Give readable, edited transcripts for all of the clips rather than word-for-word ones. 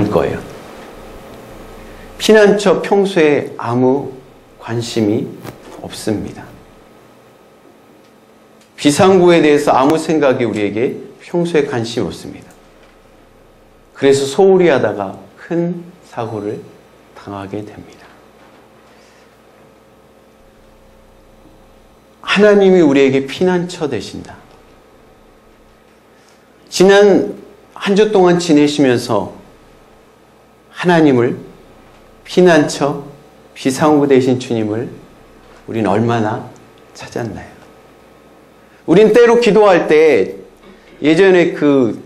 않을 거예요. 피난처 평소에 아무 관심이 없습니다. 비상구에 대해서 아무 생각이 우리에게 평소에 관심이 없습니다. 그래서 소홀히 하다가 큰 사고를 당하게 됩니다. 하나님이 우리에게 피난처 되신다. 지난 한 주 동안 지내시면서 하나님을 피난처, 비상구 되신 주님을 우리는 얼마나 찾았나요? 우린 때로 기도할 때 예전에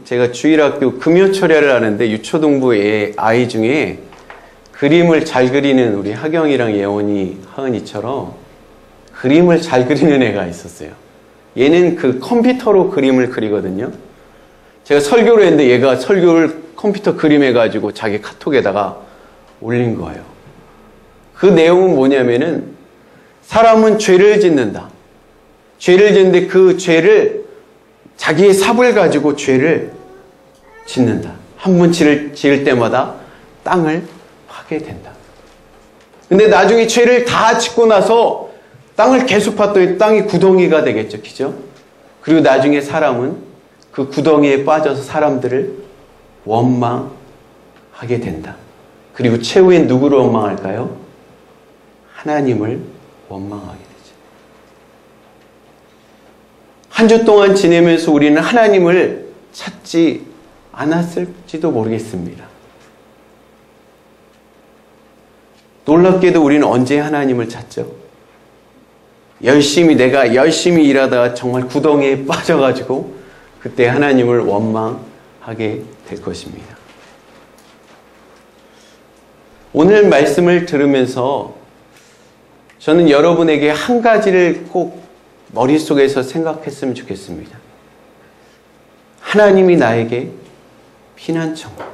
제가 주일학교 금요철야를 하는데 유초동부의 아이 중에 그림을 잘 그리는 우리 하경이랑 예원이, 하은이처럼 그림을 잘 그리는 애가 있었어요. 얘는 컴퓨터로 그림을 그리거든요. 제가 설교를 했는데 얘가 설교를 컴퓨터 그림해가지고 자기 카톡에다가 올린 거예요. 그 내용은 뭐냐면은 사람은 죄를 짓는다. 죄를 짓는데 그 죄를 자기의 삽을 가지고 죄를 짓는다. 한 번 지을 때마다 땅을 파게 된다. 근데 나중에 죄를 다 짓고 나서 땅을 계속 팠더니 땅이 구덩이가 되겠죠. 그죠? 그리고 나중에 사람은 그 구덩이에 빠져서 사람들을 원망하게 된다. 그리고 최후엔 누구를 원망할까요? 하나님을 원망하게 되죠. 한 주 동안 지내면서 우리는 하나님을 찾지 않았을지도 모르겠습니다. 놀랍게도 우리는 언제 하나님을 찾죠? 내가 열심히 일하다가 정말 구덩이에 빠져가지고 그때 하나님을 원망하게 될 것입니다. 오늘 말씀을 들으면서 저는 여러분에게 한 가지를 꼭 머릿속에서 생각했으면 좋겠습니다. 하나님이 나에게 피난처인가?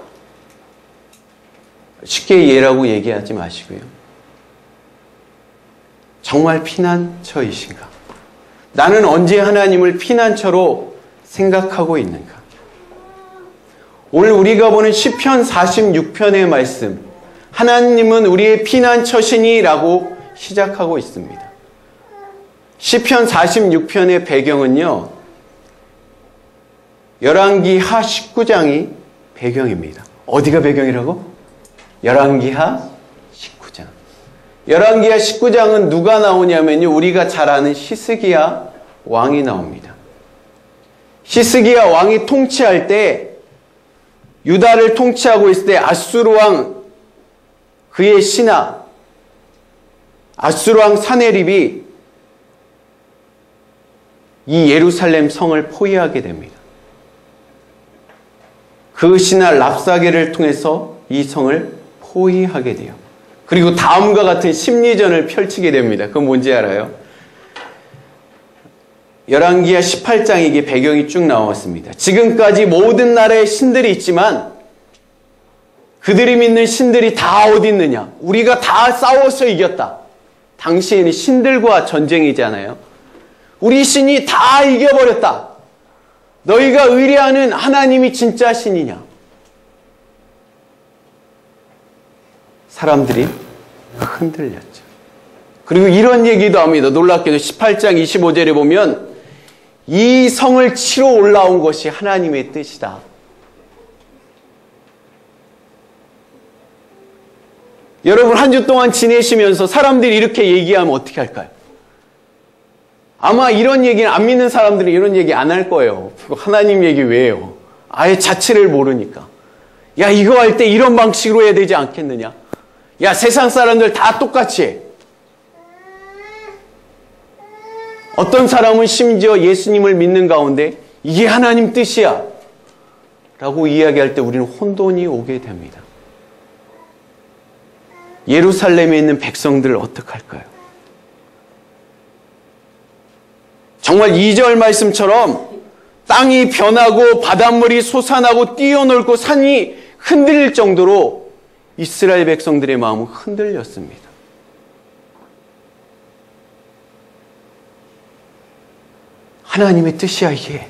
쉽게 얘라고 얘기하지 마시고요. 정말 피난처이신가? 나는 언제 하나님을 피난처로 생각하고 있는가? 오늘 우리가 보는 시편 46편의 말씀, 하나님은 우리의 피난처시니 라고 시작하고 있습니다. 시편 46편의 배경은요, 열왕기하 19장이 배경입니다. 어디가 배경이라고? 열왕기하 19장. 열왕기하 19장은 누가 나오냐면요, 우리가 잘 아는 히스기야 왕이 나옵니다. 히스기야 왕이 통치할 때, 유다를 통치하고 있을 때 아수르 왕, 그의 신하 아수르 왕 사네립이 이 예루살렘 성을 포위하게 됩니다. 그 신하 랍사게를 통해서 이 성을 포위하게 돼요. 그리고 다음과 같은 심리전을 펼치게 됩니다. 그건 뭔지 알아요? 열왕기하 18장에 이게 배경이 쭉 나왔습니다. 지금까지 모든 나라의 신들이 있지만 그들이 믿는 신들이 다 어디 있느냐? 우리가 다 싸워서 이겼다. 당시에는 신들과 전쟁이잖아요. 우리 신이 다 이겨버렸다. 너희가 의뢰하는 하나님이 진짜 신이냐? 사람들이 흔들렸죠. 그리고 이런 얘기도 합니다. 놀랍게도 18장 25절에 보면 이 성을 치러 올라온 것이 하나님의 뜻이다. 여러분 한 주 동안 지내시면서 사람들이 이렇게 얘기하면 어떻게 할까요? 아마 이런 얘기는 안 믿는 사람들은 이런 얘기 안 할 거예요. 하나님 얘기 왜 해요? 아예 자체를 모르니까. 야, 이거 할 때 이런 방식으로 해야 되지 않겠느냐? 야, 세상 사람들 다 똑같이 해. 어떤 사람은 심지어 예수님을 믿는 가운데 이게 하나님 뜻이야 라고 이야기할 때 우리는 혼돈이 오게 됩니다. 예루살렘에 있는 백성들을 어떡할까요? 정말 2절 말씀처럼 땅이 변하고 바닷물이 솟아나고 뛰어놀고 산이 흔들릴 정도로 이스라엘 백성들의 마음은 흔들렸습니다. 하나님의 뜻이야 이게.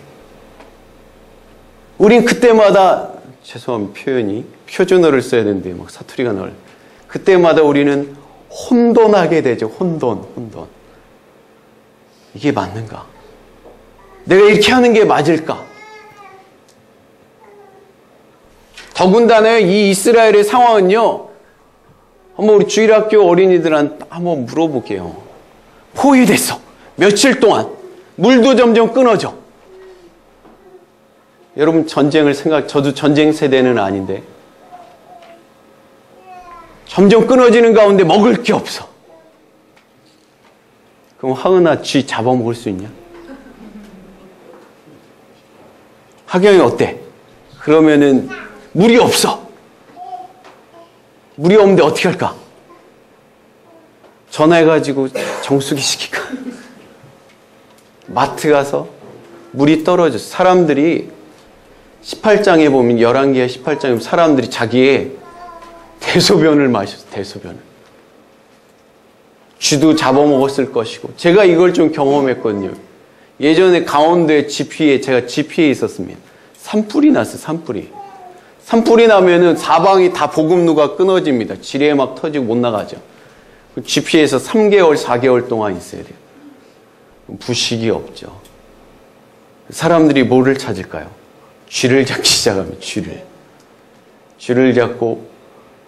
우린 그때마다, 죄송합니다 표현이, 표준어를 써야 되는데 막 사투리가 나올. 그때마다 우리는 혼돈하게 되죠. 혼돈. 이게 맞는가? 내가 이렇게 하는 게 맞을까? 더군다나 이 이스라엘의 상황은요, 한번 우리 주일학교 어린이들한테 한번 물어볼게요. 포위됐어. 며칠 동안. 물도 점점 끊어져. 여러분 전쟁을 저도 전쟁 세대는 아닌데, 점점 끊어지는 가운데 먹을 게 없어. 그럼 하은아, 쥐 잡아먹을 수 있냐? 하경이 어때? 그러면은 물이 없어. 물이 없는데 어떻게 할까? 전화해가지고 정수기 시킬까? 마트 가서 물이 떨어졌어. 사람들이 18장에 보면 11개의 18장에 보면 사람들이 자기의 대소변을 마셨어. 대소변을. 쥐도 잡아먹었을 것이고. 제가 이걸 좀 경험했거든요. 예전에 강원도의 지피에 제가 지피에 있었습니다. 산불이 났어요. 산불이 나면은 사방이 다 보급로가 끊어집니다. 지뢰 막 터지고 못 나가죠. 지피에서 3개월, 4개월 동안 있어야 돼요. 부식이 없죠. 사람들이 뭐를 찾을까요? 쥐를 잡기 시작합니다. 쥐를 잡고,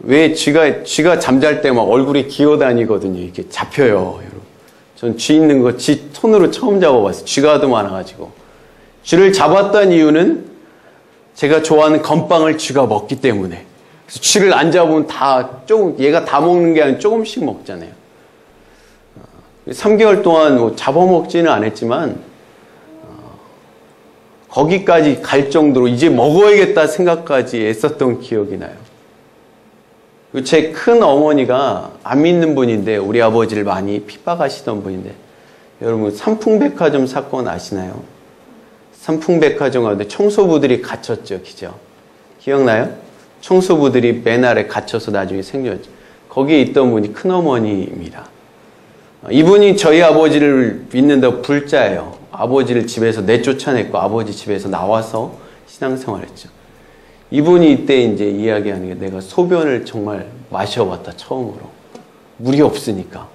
왜 쥐가 잠잘 때 막 얼굴에 기어다니거든요. 이렇게 잡혀요, 여러분. 전 쥐 있는 거 쥐 손으로 처음 잡아봤어요. 쥐가 하도 많아가지고. 쥐를 잡았던 이유는 제가 좋아하는 건빵을 쥐가 먹기 때문에. 그래서 쥐를 안 잡으면 얘가 다 먹는 게 아니라 조금씩 먹잖아요. 3개월 동안 뭐 잡아먹지는 않았지만, 거기까지 갈 정도로 이제 먹어야겠다 생각까지 애썼던 기억이 나요. 제 큰 어머니가 안 믿는 분인데, 우리 아버지를 많이 핍박하시던 분인데, 여러분 삼풍백화점 사건 아시나요? 삼풍백화점 가운데 청소부들이 갇혔죠. 기억나요? 청소부들이 맨 아래 갇혀서 나중에 생존했죠. 거기에 있던 분이 큰어머니입니다. 이분이 저희 아버지를 믿는다고 불자예요. 아버지를 집에서 내쫓아냈고 아버지 집에서 나와서 신앙생활했죠. 이분이 이때 이제 이야기하는 게, 내가 소변을 정말 마셔봤다, 처음으로. 물이 없으니까.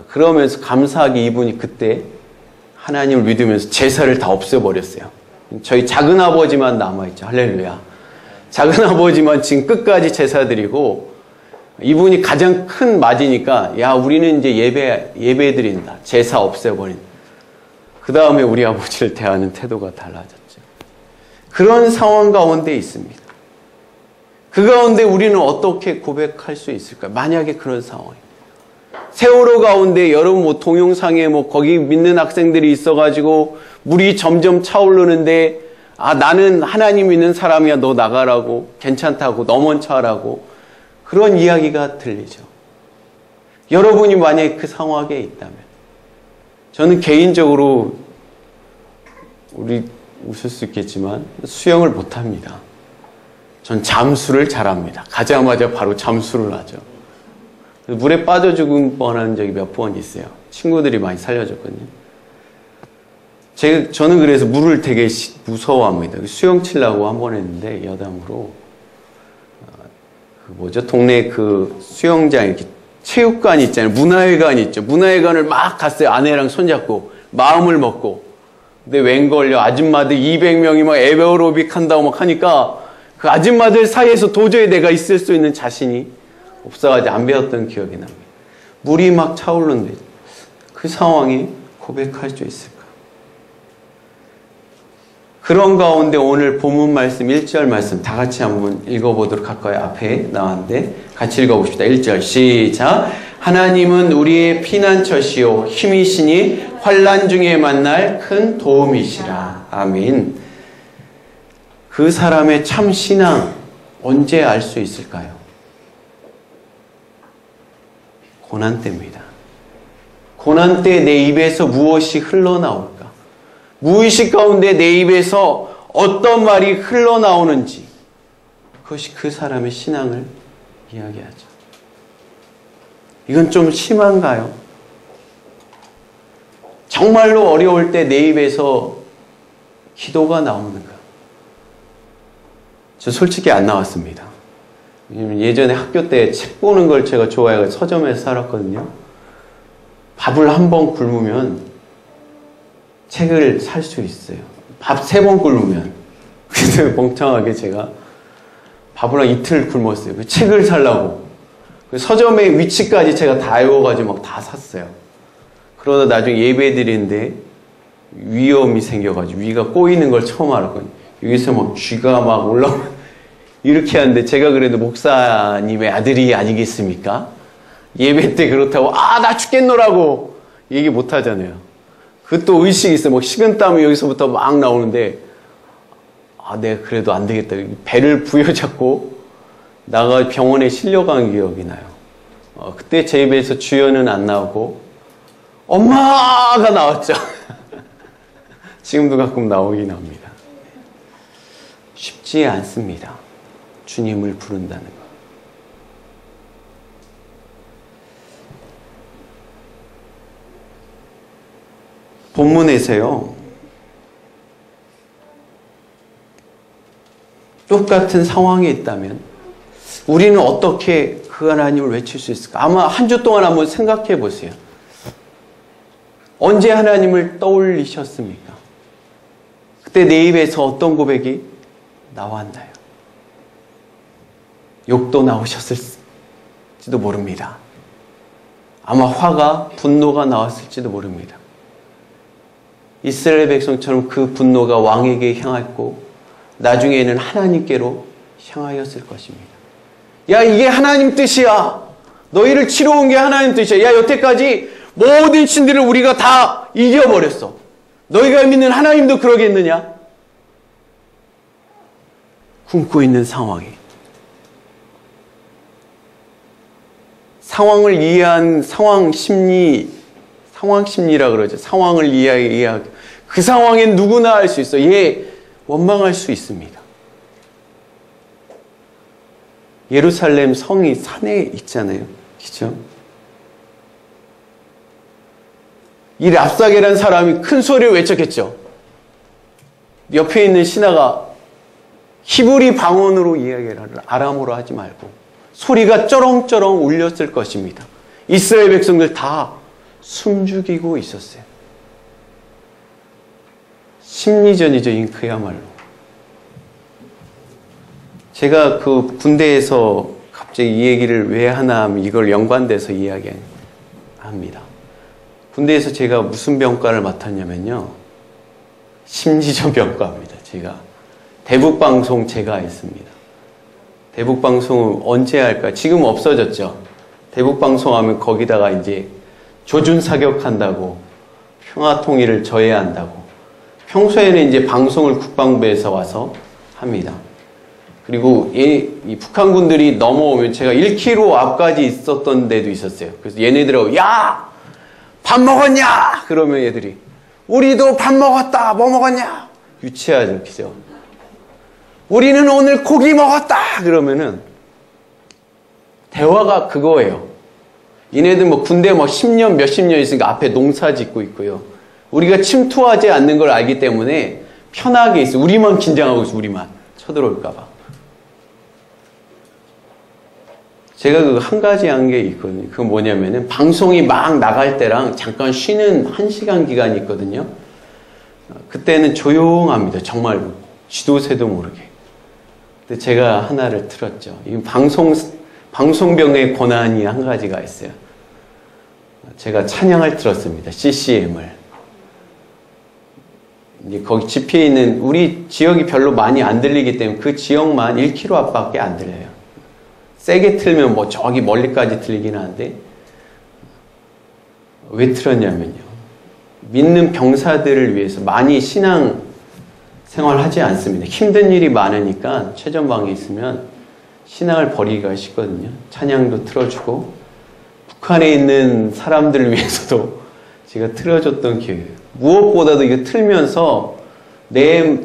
그러면서 감사하게 이분이 그때 하나님을 믿으면서 제사를 다 없애버렸어요. 저희 작은아버지만 남아있죠. 할렐루야. 작은아버지만 지금 끝까지 제사 드리고, 이분이 가장 큰 맞이니까, 야, 우리는 이제 예배 드린다. 제사 없애버린. 그 다음에 우리 아버지를 대하는 태도가 달라졌죠. 그런 상황 가운데 있습니다. 그 가운데 우리는 어떻게 고백할 수 있을까요? 만약에 그런 상황이. 세월호 가운데 여러분 뭐 동영상에 뭐 거기 믿는 학생들이 있어가지고 물이 점점 차오르는데, 아, 나는 하나님 믿는 사람이야, 너 나가라고, 괜찮다고, 너 먼저 하라고, 그런 이야기가 들리죠. 여러분이 만약에 그 상황에 있다면, 저는 개인적으로, 우리 웃을 수 있겠지만 수영을 못합니다. 전 잠수를 잘합니다. 가자마자 바로 잠수를 하죠. 물에 빠져 죽은 뻔한 적이 몇 번 있어요. 친구들이 많이 살려줬거든요. 저는 그래서 물을 되게 무서워합니다. 수영 치려고 한 번 했는데, 여담으로, 동네 그 수영장, 이렇게 체육관 있잖아요. 문화회관 있죠. 문화회관을 막 갔어요. 아내랑 손잡고, 마음을 먹고. 근데 웬걸요, 아줌마들 200명이 막 에어로빅 한다고 막 하니까, 그 아줌마들 사이에서 도저히 내가 있을 수 있는 자신이 없어가지고 안 배웠던 기억이 납니다. 물이 막 차오르는데, 그 상황에 고백할 수 있을까? 그런 가운데 오늘 본문 말씀 1절 말씀 다 같이 한번 읽어보도록 할까요? 앞에 나왔는데 같이 읽어봅시다. 1절 시작. 하나님은 우리의 피난처시요 힘이시니 환난 중에 만날 큰 도움이시라. 아멘. 그 사람의 참 신앙 언제 알 수 있을까요? 고난 때입니다. 고난 때 내 입에서 무엇이 흘러나올까? 무의식 가운데 내 입에서 어떤 말이 흘러나오는지, 그것이 그 사람의 신앙을 이야기하죠. 이건 좀 심한가요? 정말로 어려울 때 내 입에서 기도가 나오는가? 저 솔직히 안 나왔습니다. 예전에 학교 때 책 보는 걸 제가 좋아해서 서점에서 살았거든요. 밥을 한 번 굶으면 책을 살 수 있어요. 밥 3번 굶으면. 그래서 멍청하게 제가 밥을 한 이틀 굶었어요. 그 책을 사려고. 그 서점의 위치까지 제가 다 외워가지고 막 다 샀어요. 그러다 나중에 예배 드리는데 위염이 생겨가지고 위가 꼬이는 걸 처음 알았거든요. 여기서 막 쥐가 막 올라오면 이렇게 하는데 제가 그래도 목사님의 아들이 아니겠습니까? 예배 때 그렇다고 나 죽겠노라고 얘기 못 하잖아요. 그것도 의식이 있어요. 막 식은땀이 여기서부터 막 나오는데 내가 그래도 안 되겠다. 배를 부여잡고 나가 병원에 실려간 기억이 나요. 그때 제 입에서 주여는 안 나오고 엄마가 나왔죠. 지금도 가끔 나오긴 합니다. 쉽지 않습니다. 주님을 부른다는 것. 본문에서요. 똑같은 상황에 있다면 우리는 어떻게 그 하나님을 외칠 수 있을까? 아마 한 주 동안 한번 생각해 보세요. 언제 하나님을 떠올리셨습니까? 그때 내 입에서 어떤 고백이 나왔나요? 욕도 나오셨을지도 모릅니다. 아마 화가, 분노가 나왔을지도 모릅니다. 이스라엘 백성처럼 그 분노가 왕에게 향했고 나중에는 하나님께로 향하였을 것입니다. 야, 이게 하나님 뜻이야. 너희를 치러 온 게 하나님 뜻이야. 야, 여태까지 모든 신들을 우리가 다 이겨버렸어. 너희가 믿는 하나님도 그러겠느냐? 굶고 있는 상황에 상황을 이해한 상황 심리라 그러죠. 상황을 이해하기. 그 상황엔 누구나 할 수 있어. 원망할 수 있습니다. 예루살렘 성이 산에 있잖아요. 그죠? 이 랍사게라는 사람이 큰 소리를 외쳤겠죠. 옆에 있는 신하가 히브리 방언으로 이야기를 아람어로 하지 말고 소리가 쩌렁쩌렁 울렸을 것입니다. 이스라엘 백성들 다 숨죽이고 있었어요. 심리전이죠, 그야말로. 제가 그 군대에서 갑자기 이 얘기를 왜 하나 하면 이걸 연관돼서 이야기합니다. 군대에서 제가 무슨 병과를 맡았냐면요. 심리전 병과입니다. 제가. 대북방송 제가 했습니다. 대북방송은 언제 할까? 지금 없어졌죠. 대북방송하면 거기다가 이제 조준사격한다고, 평화통일을 저해한다고. 평소에는 이제 방송을 국방부에서 와서 합니다. 그리고 이 북한군들이 넘어오면 제가 1km 앞까지 있었던 데도 있었어요. 그래서 얘네들하고 야! 밥 먹었냐? 그러면 얘들이 우리도 밥 먹었다. 뭐 먹었냐? 유치하죠. 그죠? 우리는 오늘 고기 먹었다. 그러면은 대화가 그거예요. 얘네들 뭐 군대 뭐 10년 몇십 년 있으니까 앞에 농사 짓고 있고요. 우리가 침투하지 않는 걸 알기 때문에 편하게 있어. 우리만 긴장하고 있어. 우리만 쳐들어올까 봐. 제가 그 한 가지 한 게 있거든요. 그건 뭐냐면은 방송이 막 나갈 때랑 잠깐 쉬는 1시간 기간이 있거든요. 그때는 조용합니다. 정말 쥐도새도 모르게. 근데 제가 하나를 틀었죠. 이 방송병의 권한이 한 가지가 있어요. 제가 찬양을 틀었습니다. CCM을. 이제 거기 집회에 있는 우리 지역이 별로 많이 안 들리기 때문에 그 지역만 1km 앞밖에 안 들려요. 세게 틀면 뭐 저기 멀리까지 들리긴 하는데 왜 틀었냐면요. 믿는 병사들을 위해서 많이 신앙 생활하지 않습니다. 힘든 일이 많으니까 최전방에 있으면 신앙을 버리기가 쉽거든요. 찬양도 틀어주고 북한에 있는 사람들을 위해서도 제가 틀어줬던 기회예요. 무엇보다도 이거 틀면서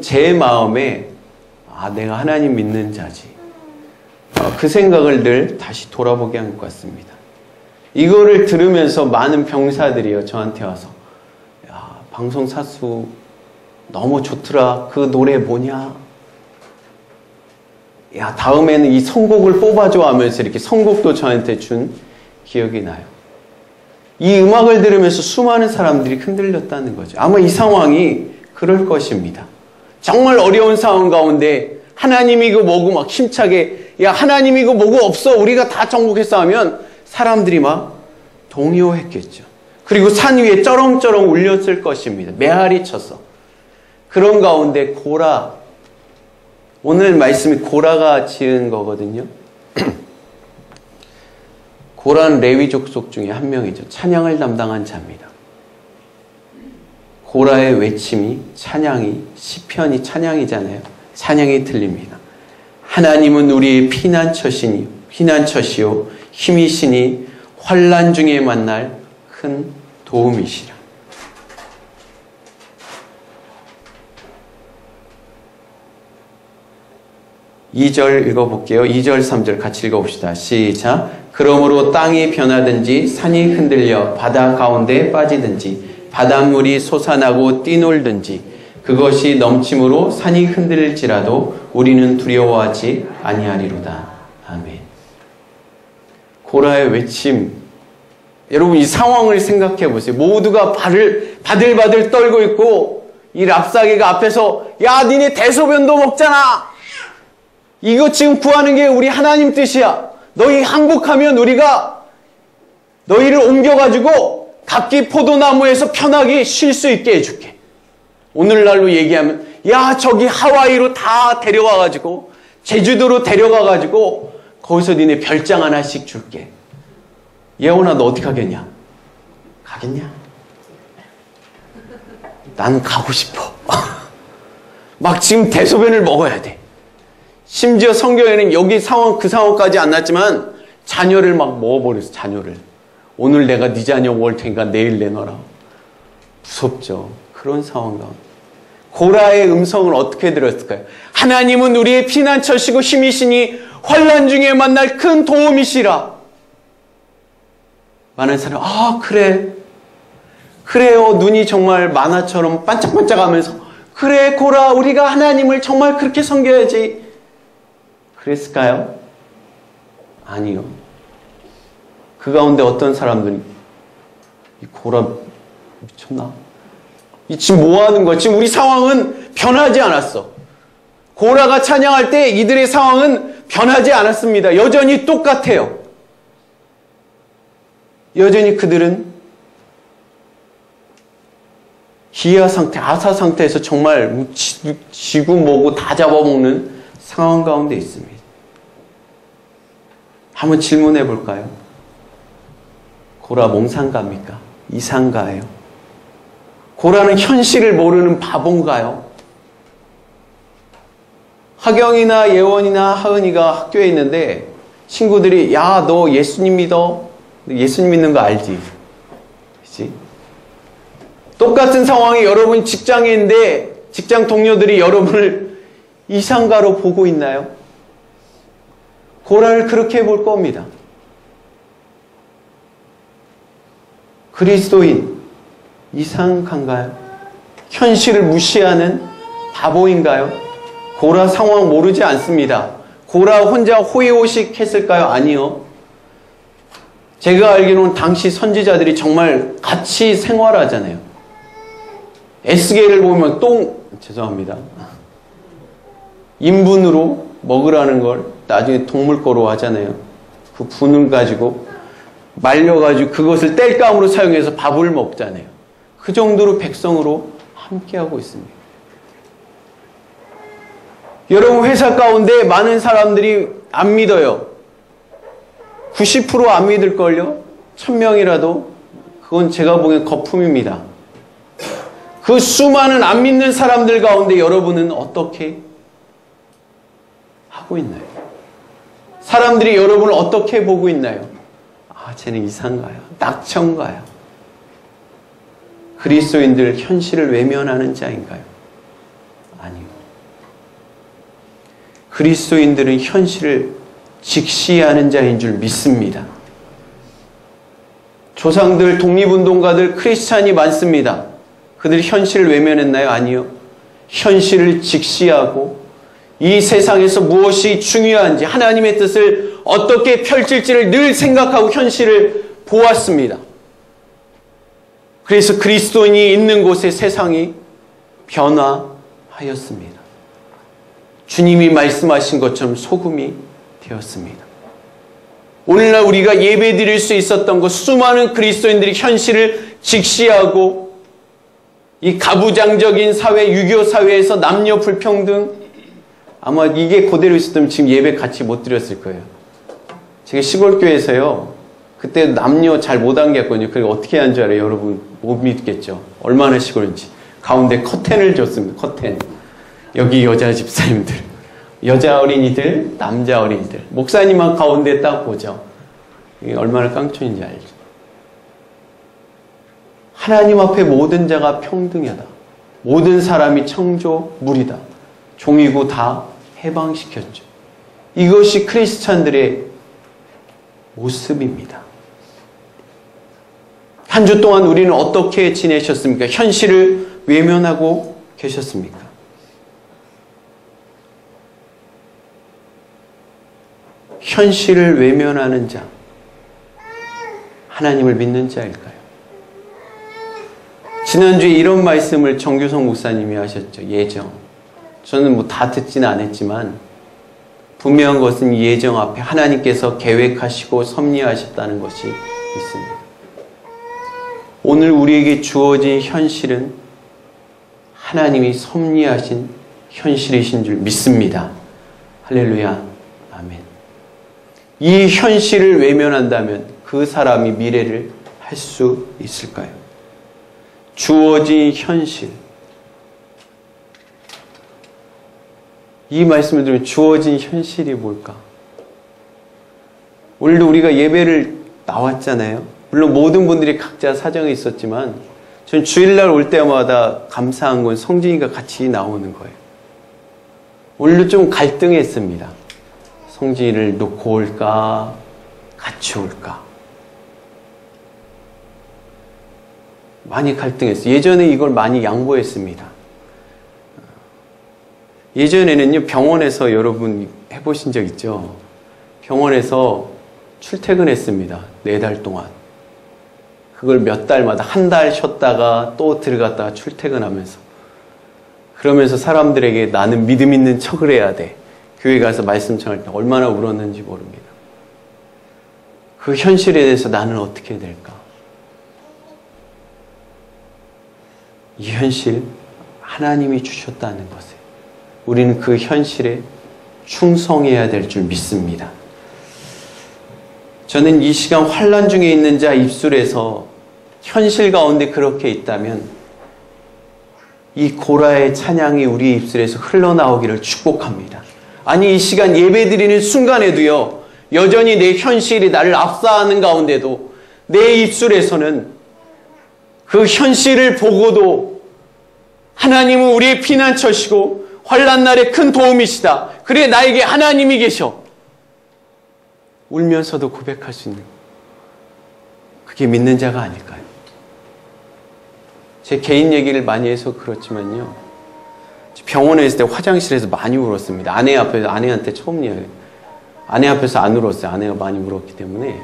제 마음에 내가 하나님 믿는 자지. 그 생각을 늘 다시 돌아보게 한 것 같습니다. 이거를 들으면서 많은 병사들이요 저한테 와서 야, 방송 사수 너무 좋더라. 그 노래 뭐냐? 야, 다음에는 이 선곡을 뽑아줘 하면서 이렇게 선곡도 저한테 준 기억이 나요. 이 음악을 들으면서 수많은 사람들이 흔들렸다는 거죠. 아마 이 상황이 그럴 것입니다. 정말 어려운 상황 가운데 하나님이 이거 뭐고 막 힘차게 야, 하나님이 이거 뭐고 없어. 우리가 다 정복했어 하면 사람들이 막 동요했겠죠. 그리고 산 위에 쩌렁쩌렁 울렸을 것입니다. 메아리 쳐서. 그런 가운데 고라, 오늘 말씀이 고라가 지은 거거든요. 고라는 레위 족속 중에 한 명이죠. 찬양을 담당한 자입니다. 고라의 외침이 찬양이 시편이 찬양이잖아요. 찬양이 들립니다. 하나님은 우리의 피난처시요 힘이시니 환난 중에 만날 큰 도움이시라. 2절 읽어볼게요. 2절, 3절 같이 읽어봅시다. 시작. 그러므로 땅이 변하든지 산이 흔들려 바다 가운데 빠지든지 바닷물이 솟아나고 뛰놀든지 그것이 넘침으로 산이 흔들릴지라도 우리는 두려워하지 아니하리로다. 아멘. 고라의 외침. 여러분 이 상황을 생각해 보세요. 모두가 바들바들 떨고 있고 이 랍사게가 앞에서 야, 니네 대소변도 먹잖아. 이거 지금 구하는 게 우리 하나님 뜻이야. 너희 항복하면 우리가 너희를 옮겨가지고 각기 포도나무에서 편하게 쉴 수 있게 해줄게. 오늘날로 얘기하면 야, 저기 하와이로 다 데려가가지고 제주도로 데려가가지고 거기서 니네 별장 하나씩 줄게. 예원아, 너 어떻게 하겠냐? 가겠냐? 나는 가고 싶어. 막 지금 대소변을 먹어야 돼. 심지어 성경에는 여기 상황, 그 상황까지 안 났지만 자녀를 막 먹어버렸어, 자녀를. 오늘 내가 네 자녀 먹을 테니까 내일 내놔라. 무섭죠. 그런 상황 가운데. 고라의 음성을 어떻게 들었을까요? 하나님은 우리의 피난처시고 힘이시니 환난 중에 만날 큰 도움이시라. 많은 사람, 아, 그래. 그래요. 눈이 정말 만화처럼 반짝반짝하면서 그래, 고라, 우리가 하나님을 정말 그렇게 섬겨야지. 그랬을까요? 아니요. 그 가운데 어떤 사람들이 이 고라 미쳤나? 이 지금 뭐 하는 거야? 지금 우리 상황은 변하지 않았어. 고라가 찬양할 때 이들의 상황은 변하지 않았습니다. 여전히 똑같아요. 여전히 그들은 기아 상태, 아사 상태에서 정말 쥐고 뭐고 다 잡아먹는 상황 가운데 있습니다. 한번 질문해 볼까요? 고라 몽상가입니까? 이상가예요? 고라는 현실을 모르는 바본가요? 하경이나 예원이나 하은이가 학교에 있는데 친구들이 야, 너 예수님 믿어? 예수님 믿는 거 알지? 그치? 똑같은 상황이 여러분 직장인데 직장 동료들이 여러분을 이상가로 보고 있나요? 고라를 그렇게 볼 겁니다. 그리스도인 이상한가요? 현실을 무시하는 바보인가요? 고라 상황 모르지 않습니다. 고라 혼자 호의호식 했을까요? 아니요. 제가 알기로는 당시 선지자들이 정말 같이 생활하잖아요. 에스겔을 보면 죄송합니다. 인분으로 먹으라는 걸 나중에 동물거로 하잖아요. 그 분을 가지고 말려가지고 그것을 땔감으로 사용해서 밥을 먹잖아요. 그 정도로 백성으로 함께하고 있습니다. 여러분 회사 가운데 많은 사람들이 안 믿어요. 90% 안 믿을걸요? 1000명이라도 그건 제가 보기엔 거품입니다. 그 수많은 안 믿는 사람들 가운데 여러분은 어떻게 하고 있나요? 사람들이 여러분을 어떻게 보고 있나요? 아, 쟤는 이상가요? 낙천가요? 그리스도인들 현실을 외면하는 자인가요? 아니요. 그리스도인들은 현실을 직시하는 자인 줄 믿습니다. 조상들, 독립운동가들, 크리스찬이 많습니다. 그들이 현실을 외면했나요? 아니요. 현실을 직시하고 이 세상에서 무엇이 중요한지, 하나님의 뜻을 어떻게 펼칠지를 늘 생각하고 현실을 보았습니다. 그래서 그리스도인이 있는 곳에 세상이 변화하였습니다. 주님이 말씀하신 것처럼 소금이 되었습니다. 오늘날 우리가 예배 드릴 수 있었던 것, 수많은 그리스도인들이 현실을 직시하고 이 가부장적인 사회, 유교 사회에서 남녀 불평등, 아마 이게 그대로 있었다면 지금 예배 같이 못 드렸을 거예요. 제가 시골교회에서요, 그때 남녀 잘 못 안겼거든요. 그리고 어떻게 한 줄 알아요? 여러분 못 믿겠죠. 얼마나 시골인지. 가운데 커튼을 줬습니다. 커튼. 여기 여자 집사님들, 여자 어린이들, 남자 어린이들. 목사님만 가운데 딱 보죠. 이게 얼마나 깡촌인지 알죠. 하나님 앞에 모든 자가 평등하다. 모든 사람이 창조물이다. 종이고 다 해방시켰죠. 이것이 크리스찬들의 모습입니다. 한 주 동안 우리는 어떻게 지내셨습니까? 현실을 외면하고 계셨습니까? 현실을 외면하는 자, 하나님을 믿는 자일까요? 지난주에 이런 말씀을 정규성 목사님이 하셨죠. 예정. 저는 뭐 다 듣지는 않았지만 분명한 것은 예정 앞에 하나님께서 계획하시고 섭리하셨다는 것이 있습니다. 오늘 우리에게 주어진 현실은 하나님이 섭리하신 현실이신 줄 믿습니다. 할렐루야. 아멘. 이 현실을 외면한다면 그 사람이 미래를 할 수 있을까요? 주어진 현실. 이 말씀을 들으면 주어진 현실이 뭘까? 오늘도 우리가 예배를 나왔잖아요. 물론 모든 분들이 각자 사정이 있었지만 전 주일날 올 때마다 감사한 건 성진이가 같이 나오는 거예요. 오늘도 좀 갈등했습니다. 성진이를 놓고 올까? 같이 올까? 많이 갈등했어요. 예전에 이걸 많이 양보했습니다. 예전에는요, 병원에서 여러분 해보신 적 있죠? 병원에서 출퇴근했습니다. 4달 동안. 그걸 몇 달마다 한 달 쉬었다가 또 들어갔다가 출퇴근하면서. 그러면서 사람들에게 나는 믿음 있는 척을 해야 돼. 교회 가서 말씀 전할 때 얼마나 울었는지 모릅니다. 그 현실에 대해서 나는 어떻게 해야 될까? 이 현실, 하나님이 주셨다는 것에 우리는 그 현실에 충성해야 될 줄 믿습니다. 저는 이 시간 환난 중에 있는 자 입술에서 현실 가운데 그렇게 있다면 이 고라의 찬양이 우리 입술에서 흘러나오기를 축복합니다. 아니, 이 시간 예배드리는 순간에도요, 여전히 내 현실이 나를 압사하는 가운데도 내 입술에서는 그 현실을 보고도 하나님은 우리의 피난처시고 환난 날에 큰 도움이시다. 그래, 나에게 하나님이 계셔. 울면서도 고백할 수 있는, 그게 믿는 자가 아닐까요? 제 개인 얘기를 많이 해서 그렇지만요, 병원에 있을 때 화장실에서 많이 울었습니다. 아내 앞에서, 아내한테 처음 얘기해요. 아내 앞에서 안 울었어요. 아내가 많이 울었기 때문에.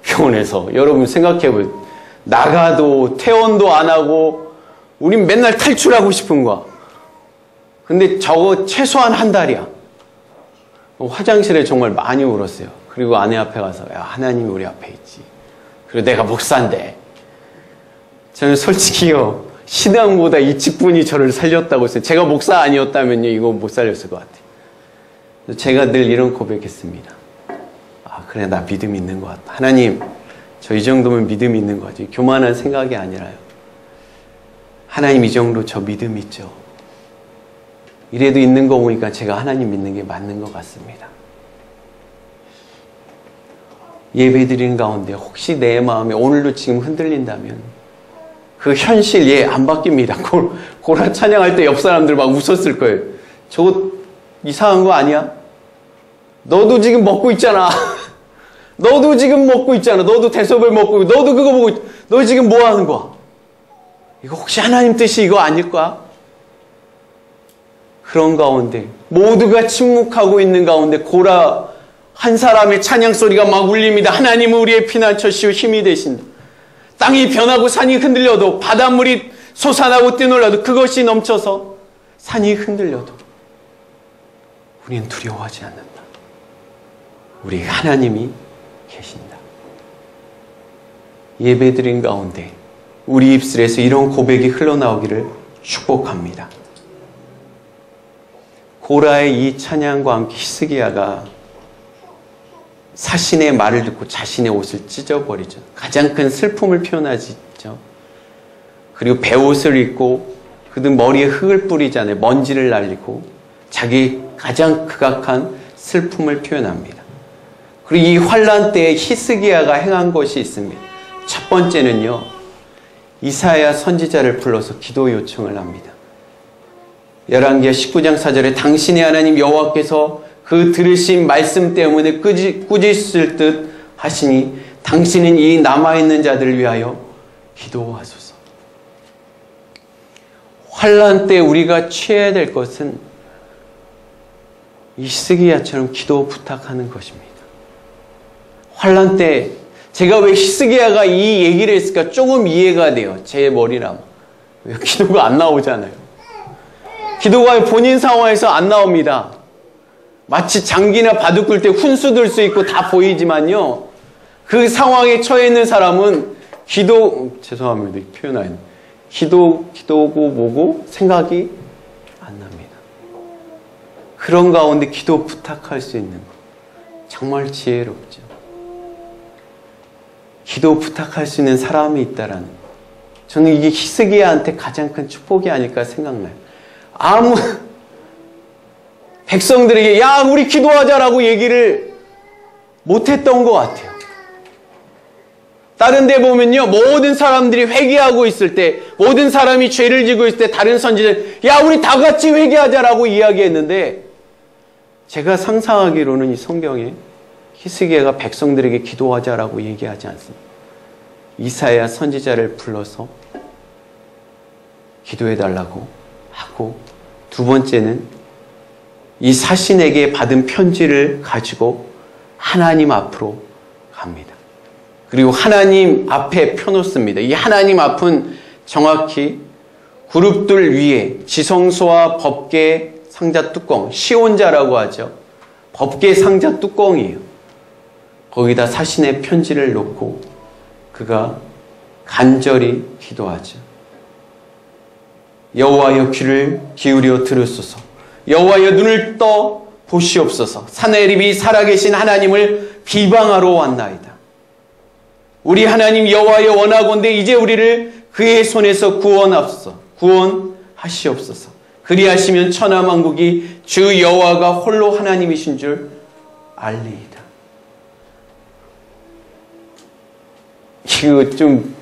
병원에서 여러분 생각해보세요. 나가도 퇴원도 안 하고 우린 맨날 탈출하고 싶은 거야. 근데 저거 최소한 한 달이야. 화장실에 정말 많이 울었어요. 그리고 아내 앞에 가서, 야, 하나님이 우리 앞에 있지. 그리고 내가 목사인데. 저는 솔직히요, 신앙보다 이 직분이 저를 살렸다고 했어요. 제가 목사 아니었다면요, 이거 못 살렸을 것 같아요. 제가 늘 이런 고백했습니다. 아, 그래, 나 믿음 있는 것 같다. 하나님, 저 이 정도면 믿음이 있는 거지. 교만한 생각이 아니라요. 하나님, 이 정도 저 믿음 있죠. 이래도 있는 거 보니까 제가 하나님 믿는 게 맞는 것 같습니다. 예배 드리는 가운데 혹시 내 마음이 오늘도 지금 흔들린다면 그 현실, 안 바뀝니다. 고라 찬양할 때 옆 사람들 막 웃었을 거예요. 저거 이상한 거 아니야? 너도 지금 먹고 있잖아. 너도 지금 먹고 있잖아. 너도 대접을 먹고, 너도 그거 보고, 너 지금 뭐 하는 거야? 이거 혹시 하나님 뜻이 이거 아닐 거야? 그런 가운데 모두가 침묵하고 있는 가운데 고라 한 사람의 찬양 소리가 막 울립니다. 하나님은 우리의 피난처시오 힘이 되신다. 땅이 변하고 산이 흔들려도 바닷물이 솟아나고 뛰놀라도 그것이 넘쳐서 산이 흔들려도 우리는 두려워하지 않는다. 우리 하나님이 계신다. 예배드린 가운데 우리 입술에서 이런 고백이 흘러나오기를 축복합니다. 고라의 이 찬양과 함께 히스기야가 사신의 말을 듣고 자신의 옷을 찢어버리죠. 가장 큰 슬픔을 표현하죠. 그리고 베옷을 입고 그는 머리에 흙을 뿌리잖아요. 먼지를 날리고 자기 가장 극악한 슬픔을 표현합니다. 그리고 이 환난 때에 히스기야가 행한 것이 있습니다. 첫 번째는요, 이사야 선지자를 불러서 기도 요청을 합니다. 열왕기하 19장 4절에 당신의 하나님 여호와께서 그 들으신 말씀 때문에 꾸짖을 듯 하시니 당신은 이 남아있는 자들을 위하여 기도하소서. 환난 때 우리가 취해야 될 것은 히스기야처럼 기도 부탁하는 것입니다. 환난 때 제가 왜 히스기야가 이 얘기를 했을까 조금 이해가 돼요. 제 머리라면. 왜 기도가 안 나오잖아요. 기도가 본인 상황에서 안 나옵니다. 마치 장기나 바둑 굴 때 훈수 들 수 있고 다 보이지만요. 그 상황에 처해 있는 사람은 죄송합니다. 이 표현 아닙니다. 기도고 뭐고 생각이 안 납니다. 그런 가운데 기도 부탁할 수 있는 것. 정말 지혜롭죠. 기도 부탁할 수 있는 사람이 있다라는 것. 저는 이게 히스기야한테 가장 큰 축복이 아닐까 생각나요. 백성들에게 야 우리 기도하자라고 얘기를 못했던 것 같아요. 다른 데 보면요, 모든 사람들이 회개하고 있을 때, 모든 사람이 죄를 지고 있을 때 다른 선지자들 야 우리 다 같이 회개하자라고 이야기했는데, 제가 상상하기로는 이 성경에 히스기야가 백성들에게 기도하자라고 얘기하지 않습니다. 이사야 선지자를 불러서 기도해달라고 하고, 두 번째는 이 사신에게 받은 편지를 가지고 하나님 앞으로 갑니다. 그리고 하나님 앞에 펴놓습니다. 이 하나님 앞은 정확히 그룹들 위에 지성소와 법궤 상자 뚜껑, 시온자라고 하죠. 법궤 상자 뚜껑이에요. 거기다 사신의 편지를 놓고 그가 간절히 기도하죠. 여호와여 귀를 기울여 들으소서. 여호와여 눈을 떠 보시옵소서. 사내립이 살아계신 하나님을 비방하러 왔나이다. 우리 하나님 여호와여 원하건대 이제 우리를 그의 손에서 구원하시옵소서. 그리하시면 천하만국이 주 여호와가 홀로 하나님이신 줄 알리이다. 이거 좀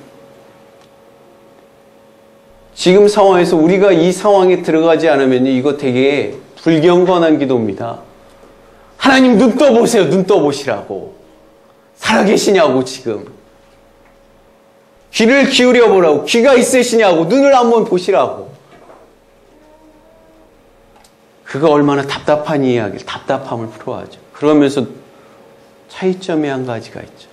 지금 상황에서 우리가 이 상황에 들어가지 않으면 이거 되게 불경건한 기도입니다. 하나님 눈 떠보세요. 눈 떠보시라고. 살아계시냐고 지금. 귀를 기울여 보라고. 귀가 있으시냐고. 눈을 한번 보시라고. 그가 얼마나 답답한 이야기를, 답답함을 풀어하죠. 그러면서 차이점이 한 가지가 있죠.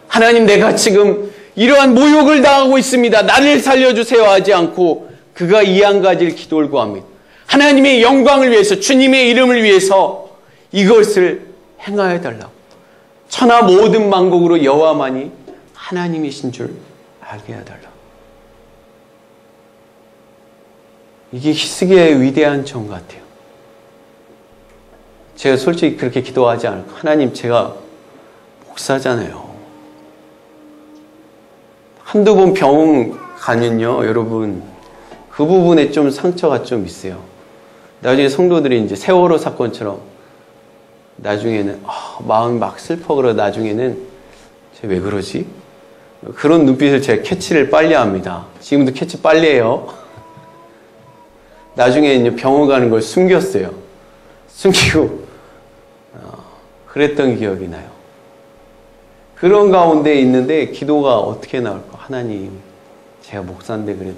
하나님 내가 지금 이러한 모욕을 당하고 있습니다. 나를 살려주세요 하지 않고 그가 이 한 가지를 기도를 구합니다. 하나님의 영광을 위해서, 주님의 이름을 위해서 이것을 행하여 달라고. 천하 모든 만국으로 여호와만이 하나님이신 줄 알게 해달라고. 이게 히스기야의 위대한 정 같아요. 제가 솔직히 그렇게 기도하지 않을까. 하나님 제가 목사잖아요. 한두 번 병원 가면요, 여러분, 그 부분에 좀 상처가 좀 있어요. 나중에 성도들이 이제 세월호 사건처럼 나중에는 마음이 막 슬퍼. 그러고 나중에는 쟤 왜 그러지? 그런 눈빛을 제가 캐치를 빨리 합니다. 지금도 캐치 빨리 해요. 나중에 이제 병원 가는 걸 숨겼어요. 숨기고 그랬던 기억이 나요. 그런 가운데 있는데 기도가 어떻게 나올까? 하나님, 제가 목사인데 그래도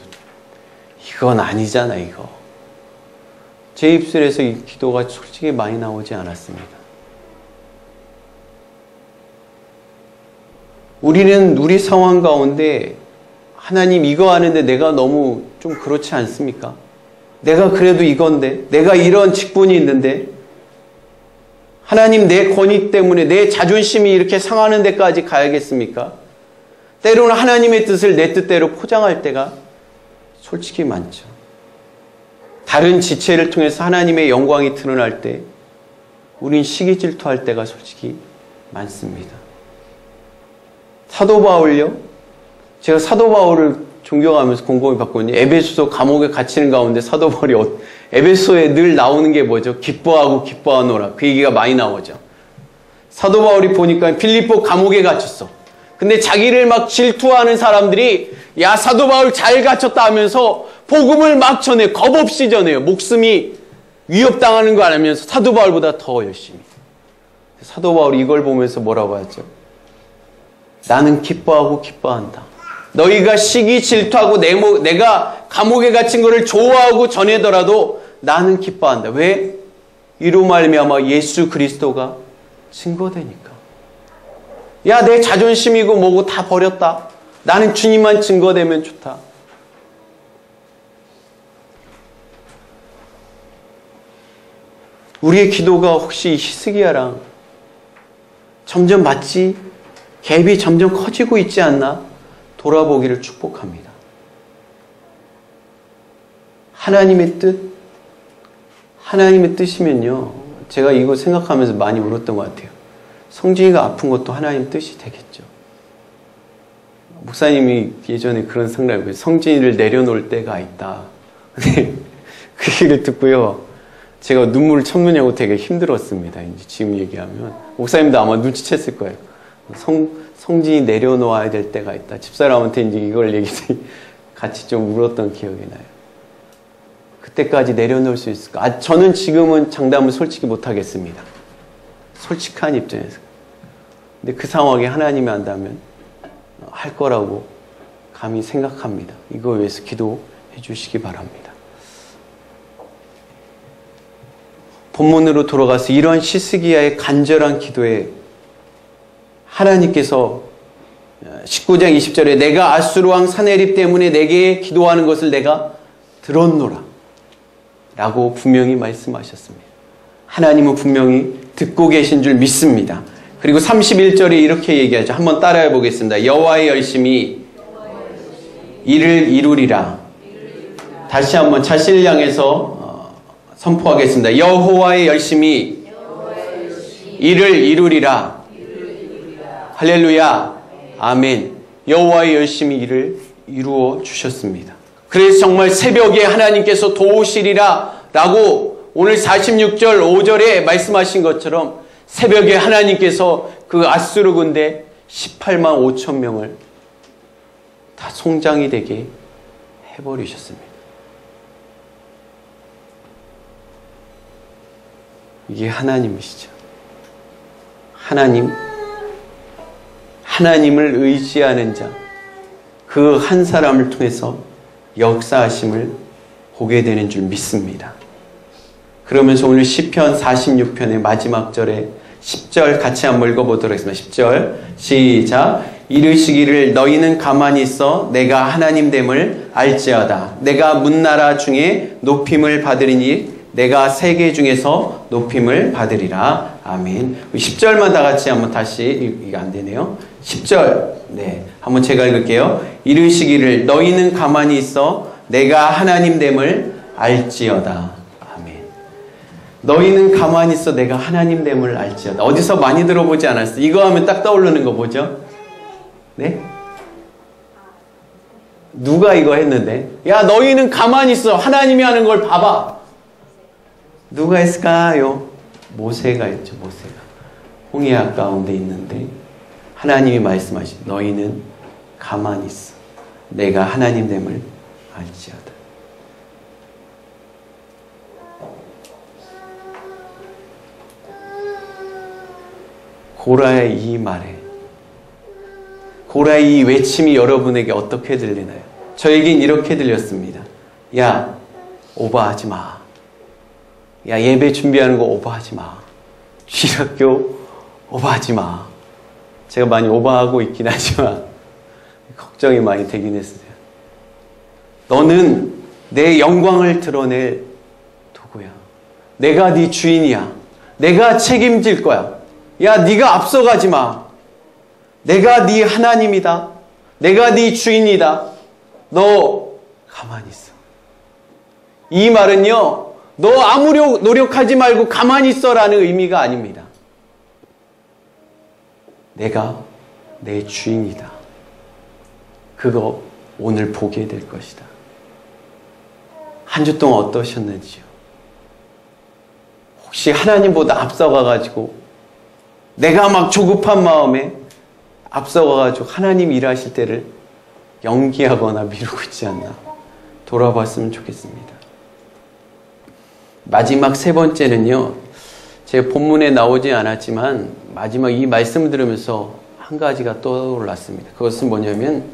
이건 아니잖아, 이거. 제 입술에서 이 기도가 솔직히 많이 나오지 않았습니다. 우리는 우리 상황 가운데 하나님 이거 하는데 내가 너무 좀 그렇지 않습니까? 내가 그래도 이건데, 내가 이런 직분이 있는데, 하나님 내 권위 때문에 내 자존심이 이렇게 상하는 데까지 가야겠습니까? 때로는 하나님의 뜻을 내 뜻대로 포장할 때가 솔직히 많죠. 다른 지체를 통해서 하나님의 영광이 드러날 때 우린 시기 질투할 때가 솔직히 많습니다. 사도 바울요? 제가 사도 바울을 존경하면서 곰곰이 봤거든요. 에베소서 감옥에 갇히는 가운데 사도 바울이 에베소에 늘 나오는 게 뭐죠? 기뻐하고 기뻐하노라. 그 얘기가 많이 나오죠. 사도 바울이 보니까 빌립보 감옥에 갇혔어. 근데 자기를 막 질투하는 사람들이 야 사도 바울 잘 갇혔다 하면서 복음을 막 전해. 겁 없이 전해요. 목숨이 위협당하는 거 알면서 사도 바울보다 더 열심히. 사도 바울이 이걸 보면서 뭐라고 하죠? 나는 기뻐하고 기뻐한다. 너희가 시기 질투하고 내가 감옥에 갇힌 것을 좋아하고 전해더라도 나는 기뻐한다. 왜? 이로 말미암아 예수 그리스도가 증거되니까. 야, 내 자존심이고 뭐고 다 버렸다. 나는 주님만 증거되면 좋다. 우리의 기도가 혹시 히스기야랑 점점 맞지? 갭이 점점 커지고 있지 않나? 돌아보기를 축복합니다. 하나님의 뜻이면요. 제가 이거 생각하면서 많이 울었던 것 같아요. 성진이가 아픈 것도 하나님 뜻이 되겠죠. 목사님이 예전에 그런 상담을 성진이를 내려놓을 때가 있다. 근데 그 얘기를 듣고요. 제가 눈물을 참느냐고 되게 힘들었습니다. 이제 지금 얘기하면. 목사님도 아마 눈치챘을 거예요. 성진이 내려놓아야 될 때가 있다. 집사람한테 이제 이걸 얘기해서 같이 좀 울었던 기억이 나요. 그때까지 내려놓을 수 있을까? 저는 지금은 장담을 솔직히 못하겠습니다. 솔직한 입장에서. 근데 그 상황에 하나님이 한다면 할 거라고 감히 생각합니다. 이거 위해서 기도해 주시기 바랍니다. 본문으로 돌아가서 이런 히스기야의 간절한 기도에 하나님께서 19장 20절에 내가 아수르 왕 사네립 때문에 내게 기도하는 것을 내가 들었노라 라고 분명히 말씀하셨습니다. 하나님은 분명히 듣고 계신 줄 믿습니다. 그리고 31절에 이렇게 얘기하죠. 한번 따라해 보겠습니다. 여호와의 열심히 이를 이루리라. 다시 한번 자신을 향해서 선포하겠습니다. 여호와의 열심히 이를 이루리라. 할렐루야. 아멘. 여호와의 열심히 이를 이루어 주셨습니다. 그래서 정말 새벽에 하나님께서 도우시리라 라고 오늘 46절 5절에 말씀하신 것처럼 새벽에 하나님께서 그 아수르 군대 18만 5천 명을 다 송장이 되게 해버리셨습니다. 이게 하나님이시죠. 하나님을 의지하는 자, 그 한 사람을 통해서 역사하심을 보게 되는 줄 믿습니다. 그러면서 오늘 시편 46편의 마지막 절에 10절 같이 한번 읽어보도록 하겠습니다. 10절 시작. 이르시기를 너희는 가만히 있어 내가 하나님됨을 알지어다. 내가 문나라 중에 높임을 받으리니 내가 세계 중에서 높임을 받으리라. 아멘. 10절만 다 같이 한번 다시 이게 안 되네요. 10절. 네. 한번 제가 읽을게요. 이르시기를 너희는 가만히 있어 내가 하나님됨을 알지어다. 아멘. 너희는 가만히 있어 내가 하나님됨을 알지어다. 어디서 많이 들어보지 않았어요? 이거 하면 딱 떠오르는 거 뭐죠? 네? 누가 이거 했는데? 야, 너희는 가만히 있어. 하나님이 하는 걸 봐봐. 누가 했을까요? 모세가 했죠. 모세가. 홍해야 가운데 있는데 하나님이 말씀하신 너희는 가만히 있어. 내가 하나님됨을 알지어다. 고라의 이 말에 고라의 이 외침이 여러분에게 어떻게 들리나요? 저에겐 이렇게 들렸습니다. 야, 오버하지 마. 야, 예배 준비하는 거 오버하지 마. 주일학교 오버하지 마. 제가 많이 오버하고 있긴 하지만 걱정이 많이 되긴 했어요. 너는 내 영광을 드러낼 도구야. 내가 네 주인이야. 내가 책임질 거야. 야, 네가 앞서가지 마. 내가 네 하나님이다. 내가 네 주인이다. 너 가만히 있어. 이 말은요, 너 아무 노력하지 말고 가만히 있어라는 의미가 아닙니다. 내가 내 주인이다. 그거 오늘 보게 될 것이다. 한 주 동안 어떠셨는지요? 혹시 하나님보다 앞서가가지고 내가 막 조급한 마음에 앞서가가지고 하나님 일하실 때를 연기하거나 미루고 있지 않나 돌아봤으면 좋겠습니다. 마지막 세 번째는요, 제 본문에 나오지 않았지만 마지막 이 말씀을 들으면서 한 가지가 떠올랐습니다. 그것은 뭐냐면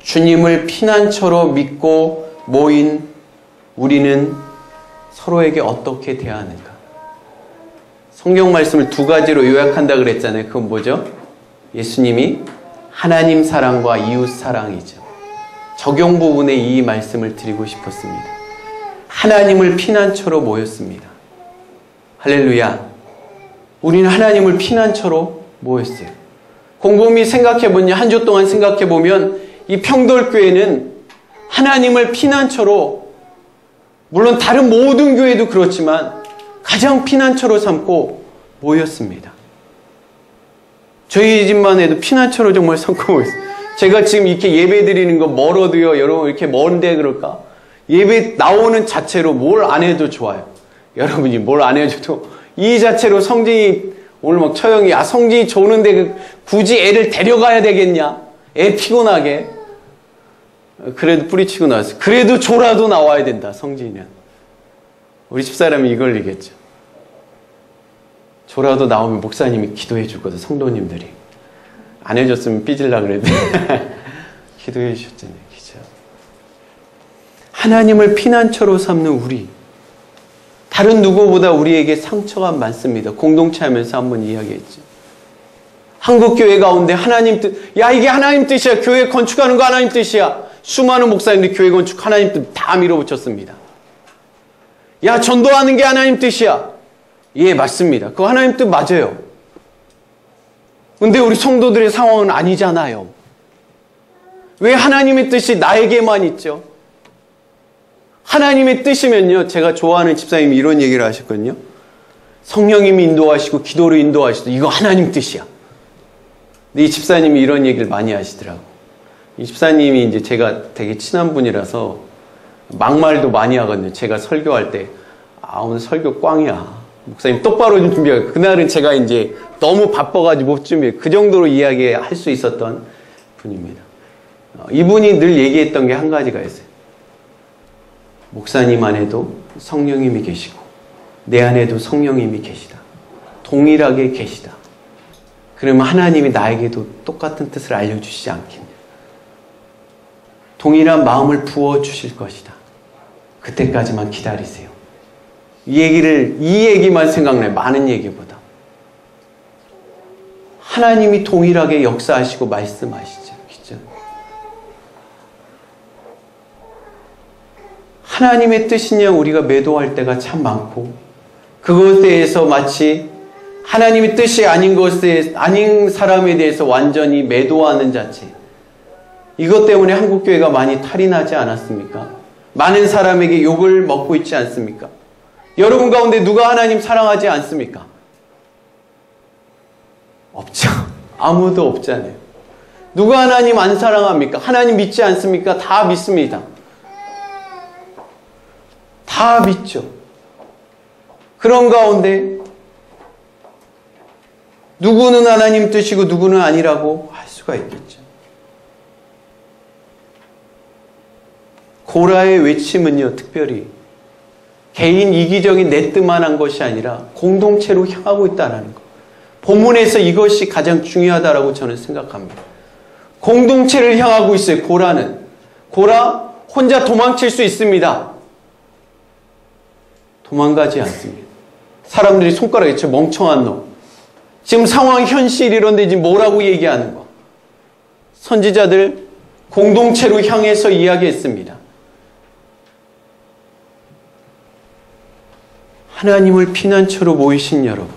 주님을 피난처로 믿고 모인 우리는 서로에게 어떻게 대하는가. 성경 말씀을 두 가지로 요약한다 그랬잖아요. 그건 뭐죠? 예수님이 하나님 사랑과 이웃 사랑이죠. 적용 부분에 이 말씀을 드리고 싶었습니다. 하나님을 피난처로 모였습니다. 할렐루야. 우리는 하나님을 피난처로 모였어요. 곰곰이 생각해보면, 한 주 동안 생각해보면 이 평돌교회는 하나님을 피난처로, 물론 다른 모든 교회도 그렇지만 가장 피난처로 삼고 모였습니다. 저희 집만 해도 피난처로 정말 삼고 모였어요. 제가 지금 이렇게 예배 드리는 거 멀어도요, 여러분 이렇게 먼데 그럴까? 예배 나오는 자체로 뭘 안 해도 좋아요. 여러분이 뭘 안 해줘도 이 자체로 성진이 오늘 막 처형이, 야, 성진이 조는데 굳이 애를 데려가야 되겠냐? 애 피곤하게. 그래도 뿌리치고 나왔어요. 그래도 조라도 나와야 된다, 성진이는. 우리 집사람이 이걸 얘기했죠. 조라도 나오면 목사님이 기도해 주거든, 성도님들이. 안 해줬으면 삐질라 그래도. 기도해 주셨잖아요, 기죠. 하나님을 피난처로 삼는 우리. 다른 누구보다 우리에게 상처가 많습니다. 공동체 하면서 한번 이야기했죠. 한국교회 가운데 하나님 뜻, 야, 이게 하나님 뜻이야. 교회 건축하는 거 하나님 뜻이야. 수많은 목사님들이 교회 건축 하나님 뜻 다 밀어붙였습니다. 야, 전도하는 게 하나님 뜻이야. 예, 맞습니다. 그거 하나님 뜻 맞아요. 근데 우리 성도들의 상황은 아니잖아요. 왜 하나님의 뜻이 나에게만 있죠? 하나님의 뜻이면요, 제가 좋아하는 집사님이 이런 얘기를 하셨거든요. 성령님이 인도하시고 기도로 인도하시고 이거 하나님 뜻이야. 근데 이 집사님이 이런 얘기를 많이 하시더라고. 이 집사님이 이제 제가 되게 친한 분이라서 막말도 많이 하거든요. 제가 설교할 때, 아, 오늘 설교 꽝이야. 목사님 똑바로 좀 준비하고. 그날은 제가 이제 너무 바빠가지고 못 준비해. 그 정도로 이야기할 수 있었던 분입니다. 이분이 늘 얘기했던 게 한 가지가 있어요. 목사님 안에도 성령님이 계시고 내 안에도 성령님이 계시다. 동일하게 계시다. 그러면 하나님이 나에게도 똑같은 뜻을 알려주시지 않겠냐. 동일한 마음을 부어주실 것이다. 그때까지만 기다리세요. 이 얘기만 생각나요. 많은 얘기보다. 하나님이 동일하게 역사하시고 말씀하시죠. 그죠? 하나님의 뜻이냐 우리가 매도할 때가 참 많고, 그것에 대해서 마치 하나님의 뜻이 아닌 아닌 사람에 대해서 완전히 매도하는 자체. 이것 때문에 한국교회가 많이 탈이 나지 않았습니까? 많은 사람에게 욕을 먹고 있지 않습니까? 여러분 가운데 누가 하나님 사랑하지 않습니까? 없죠. 아무도 없잖아요. 누가 하나님 안 사랑합니까? 하나님 믿지 않습니까? 다 믿습니다. 다 믿죠. 그런 가운데 누구는 하나님 뜻이고 누구는 아니라고 할 수가 있겠죠. 고라의 외침은요, 특별히 개인 이기적인 내 뜻만 한 것이 아니라 공동체로 향하고 있다는 것. 본문에서 이것이 가장 중요하다고 저는 생각합니다. 공동체를 향하고 있어요. 고라 혼자 도망칠 수 있습니다. 도망가지 않습니다. 사람들이 손가락에 쳐 멍청한 놈. 지금 상황 현실 이런데 지금 뭐라고 얘기하는 거. 선지자들 공동체로 향해서 이야기했습니다. 하나님을 피난처로 모이신 여러분,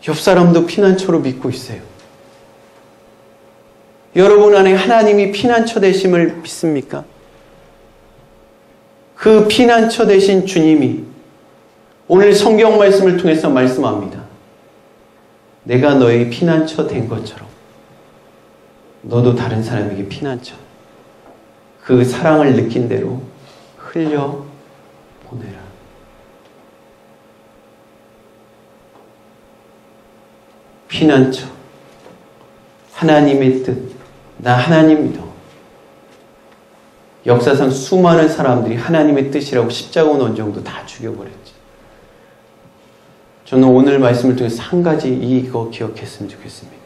옆 사람도 피난처로 믿고 있어요. 여러분 안에 하나님이 피난처 되심을 믿습니까? 그 피난처 되신 주님이 오늘 성경 말씀을 통해서 말씀합니다. 내가 너의 피난처 된 것처럼 너도 다른 사람에게 피난처, 그 사랑을 느낀 대로 흘려 보내라. 피난처, 하나님의 뜻, 나 하나님 믿어. 역사상 수많은 사람들이 하나님의 뜻이라고 십자가 원정도 다 죽여버렸지. 저는 오늘 말씀을 통해서 한 가지 이거 기억했으면 좋겠습니다.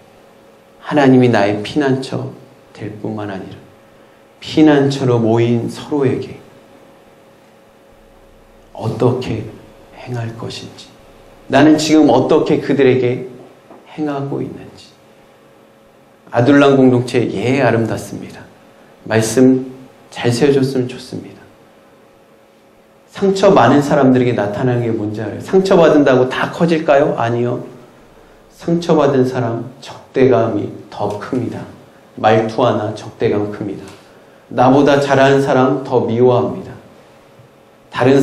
하나님이 나의 피난처 될 뿐만 아니라 피난처로 모인 서로에게 어떻게 행할 것인지, 나는 지금 어떻게 그들에게 행하고 있는지. 아둘람 공동체 아름답습니다. 말씀 잘 세워줬으면 좋습니다. 상처 많은 사람들에게 나타나는 게 뭔지 알아요? 상처받은다고 다 커질까요? 아니요. 상처받은 사람 적대감이 더 큽니다. 말투 하나 적대감 큽니다. 나보다 잘하는 사람 더 미워합니다. 다른